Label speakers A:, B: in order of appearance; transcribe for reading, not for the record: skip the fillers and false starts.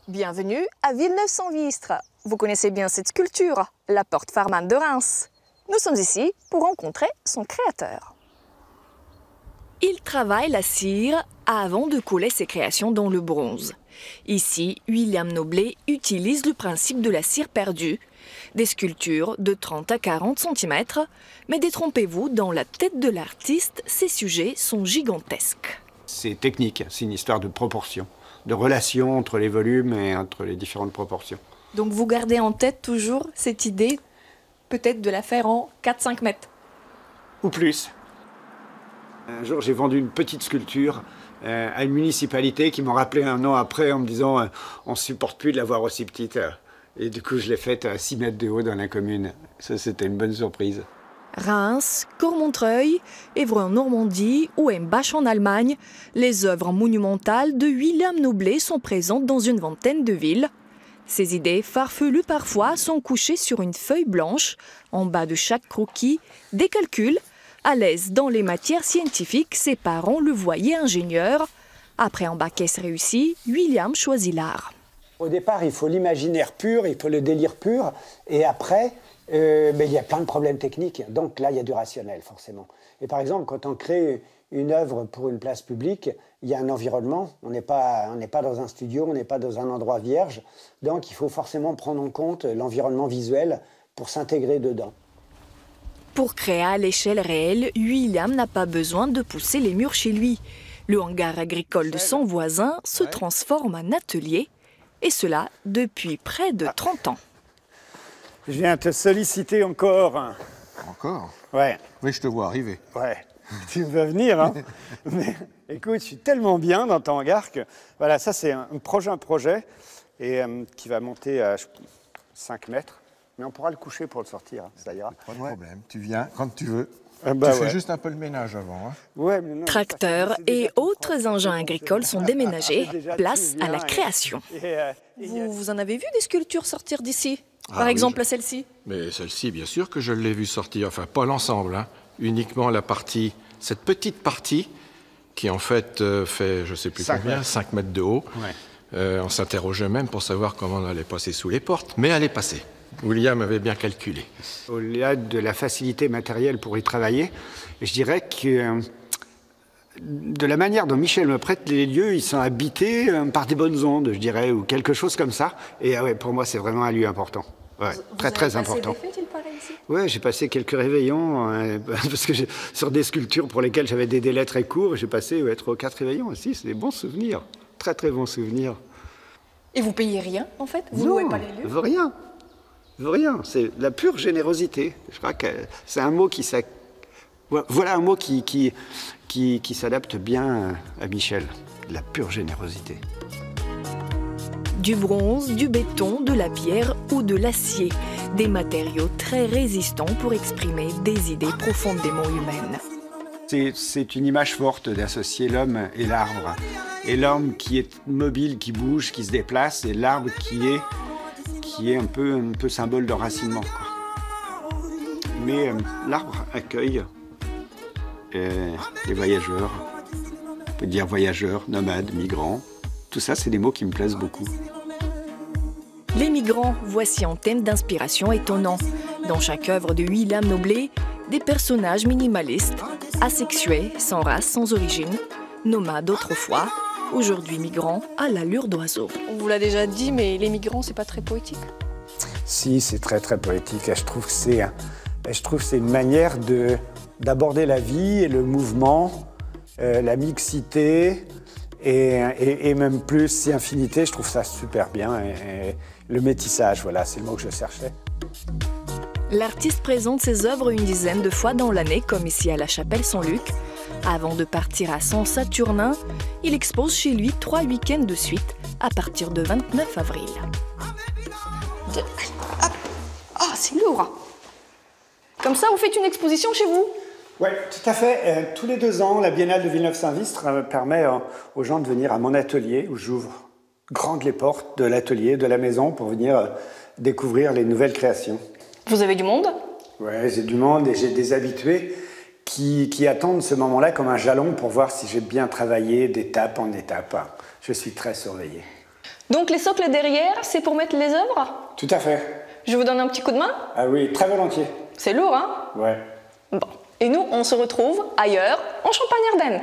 A: Bienvenue à Villeneuve-Saint-Vistre. Vous connaissez bien cette sculpture, la porte Farman de Reims. Nous sommes ici pour rencontrer son créateur. Il travaille la cire avant de coller ses créations dans le bronze. Ici, William Noblet utilise le principe de la cire perdue. Des sculptures de 30 à 40 cm, mais détrompez-vous, dans la tête de l'artiste, ces sujets sont gigantesques.
B: C'est technique, c'est une histoire de proportion, de relation entre les volumes et entre les différentes proportions.
A: Donc vous gardez en tête toujours cette idée, peut-être de la faire en 4-5 mètres.
B: Ou plus. Un jour, j'ai vendu une petite sculpture à une municipalité qui m'ont rappelé un an après en me disant on ne supporte plus de la voir aussi petite. Et du coup, je l'ai faite à 6 mètres de haut dans la commune. Ça, c'était une bonne surprise.
A: Reims, Cormontreuil, Évreux en Normandie ou Embach en Allemagne, les œuvres monumentales de William Noblet sont présentes dans une vingtaine de villes. Ces idées farfelues parfois sont couchées sur une feuille blanche, en bas de chaque croquis, des calculs. À l'aise dans les matières scientifiques, ses parents le voyaient ingénieur. Après un bac S réussi, William choisit l'art.
C: Au départ, il faut l'imaginaire pur, il faut le délire pur, et après, il y a plein de problèmes techniques. Donc là, il y a du rationnel, forcément. Et par exemple, quand on crée une œuvre pour une place publique, il y a un environnement. On n'est pas dans un studio, on n'est pas dans un endroit vierge. Donc il faut forcément prendre en compte l'environnement visuel pour s'intégrer dedans.
A: Pour créer à l'échelle réelle, William n'a pas besoin de pousser les murs chez lui. Le hangar agricole de son voisin se transforme en atelier, et cela depuis près de 30 ans.
C: Je viens te solliciter encore.
D: Encore?
C: Ouais.
D: Oui, je te vois arriver.
C: Ouais. Tu vas venir, hein. Mais écoute, je suis tellement bien dans ton hangar que... Voilà, ça c'est un projet, et qui va monter à 5 mètres. Mais on pourra le coucher pour le sortir, hein, ça ira.
D: Pas de problème, tu viens quand tu veux.
C: Tu
D: fais juste un peu le ménage avant. Hein.
C: Ouais, mais non,
A: Tracteurs et autres engins agricoles sont déménagés, place à la création. Vous en avez vu des sculptures sortir d'ici? Par exemple celle-ci?
E: Mais celle-ci, bien sûr que je l'ai vue sortir, enfin pas l'ensemble, hein. Uniquement la partie, cette petite partie qui en fait fait, je ne sais plus combien, 5 mètres de haut. Ouais. On s'interrogeait même pour savoir comment on allait passer sous les portes, mais elle est passée. William avait bien calculé.
B: Au-delà de la facilité matérielle pour y travailler, je dirais que de la manière dont Michel me prête les lieux, ils sont habités par des bonnes ondes, je dirais, ou quelque chose comme ça. Et ouais, pour moi, c'est vraiment un lieu important. Ouais, très important. Ouais, j'ai passé quelques réveillons, parce que sur des sculptures pour lesquelles j'avais des délais très courts, j'ai passé 3 ou 4 réveillons aussi. C'est des bons souvenirs, très très bons souvenirs.
A: Et vous payez rien, en fait? Vous louez pas les lieux?
B: Je veux rien. Je veux rien. C'est la pure générosité. Je crois que c'est un mot qui voilà un mot qui s'adapte bien à Michel. La pure générosité.
A: Du bronze, du béton, de la pierre ou de l'acier. Des matériaux très résistants pour exprimer des idées profondément humaines.
B: C'est une image forte d'associer l'homme et l'arbre. Et l'homme qui est mobile, qui bouge, qui se déplace, et l'arbre qui est un peu symbole d'enracinement. Mais l'arbre accueille les voyageurs. On peut dire voyageurs, nomades, migrants. Tout ça, c'est des mots qui me plaisent beaucoup.
A: Les migrants, voici un thème d'inspiration étonnant. Dans chaque œuvre de William Noblet, des personnages minimalistes, asexués, sans race, sans origine, nomades autrefois, aujourd'hui migrants à l'allure d'oiseaux. On vous l'a déjà dit, mais les migrants, c'est pas très poétique?
C: Si, c'est très très poétique. Je trouve que c'est une manière d'aborder la vie et le mouvement, la mixité, et même plus, si infinité, je trouve ça super bien. Et le métissage, voilà, c'est le mot que je cherchais.
A: L'artiste présente ses œuvres une dizaine de fois dans l'année, comme ici à la Chapelle Saint-Luc. Avant de partir à Saint-Saturnin, il expose chez lui 3 week-ends de suite à partir de 29 avril. Ah, c'est lourd! Comme ça, vous faites une exposition chez vous?
C: Oui, tout à fait. Tous les 2 ans, la Biennale de Villeneuve-Saint-Vistre permet aux gens de venir à mon atelier, où j'ouvre grandes les portes de l'atelier, de la maison, pour venir découvrir les nouvelles créations.
A: Vous avez du monde?
C: Oui, j'ai du monde et j'ai des habitués qui attendent ce moment-là comme un jalon pour voir si j'ai bien travaillé d'étape en étape. Je suis très surveillé.
A: Donc les socles derrière, c'est pour mettre les œuvres?
C: Tout à fait.
A: Je vous donne un petit coup de main?
C: Ah oui, très volontiers.
A: C'est lourd, hein?
C: Ouais.
A: Bon. Et nous, on se retrouve ailleurs, en Champagne-Ardenne.